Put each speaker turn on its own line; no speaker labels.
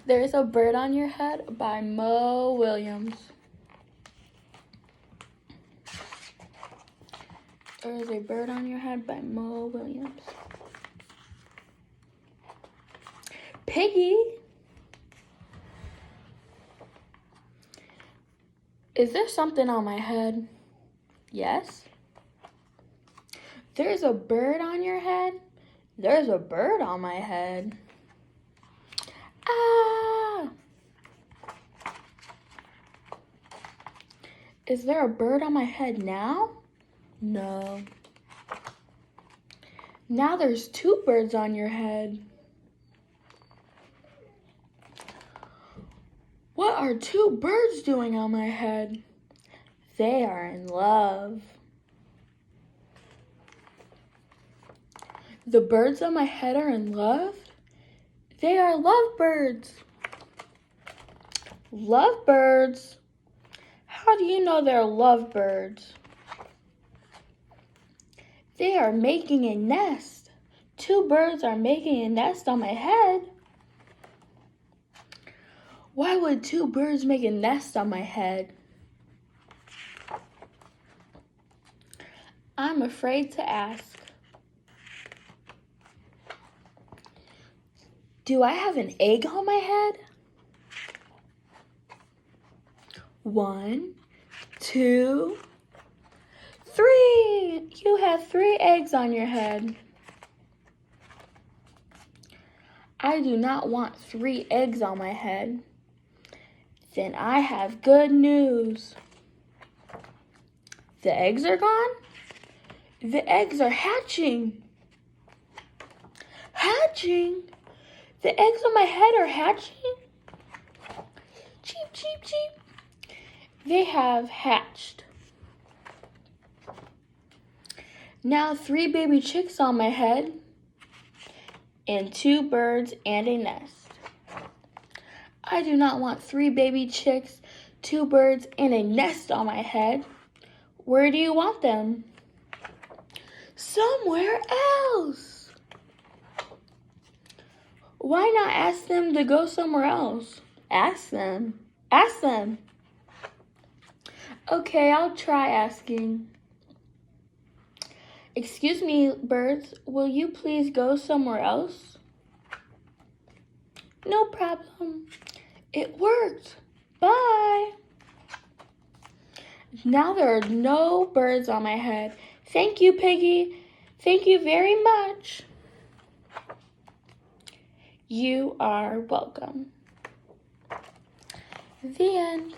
There's a Bird on Your Head by Mo Williams. There's a Bird on Your Head by Mo Williams. Piggy. Is there something on my head? Yes. There's a bird on your head? There's a bird on my head. Ah! Is there a bird on my head now? No. Now there's two birds on your head. What are two birds doing on my head? They are in love. The birds on my head are in love? They are lovebirds. Lovebirds? How do you know they're lovebirds? They are making a nest. Two birds are making a nest on my head. Why would two birds make a nest on my head? I'm afraid to ask. Do I have an egg on my head? 1, 2, 3. You have 3 eggs on your head. I do not want 3 eggs on my head. Then I have good news. The eggs are gone? The eggs are hatching. Hatching? The eggs on my head are hatching? Cheep, cheep, cheep. They have hatched. Now 3 baby chicks on my head and 2 birds and a nest. I do not want 3 baby chicks, 2 birds, and a nest on my head. Where do you want them? Somewhere else. Why not ask them to go somewhere else? Ask them. Ask them. Okay, I'll try asking. Excuse me, birds, will you please go somewhere else? No problem. It worked. Bye. Now there are no birds on my head. Thank you, Piggy. Thank you very much. You are welcome. The end.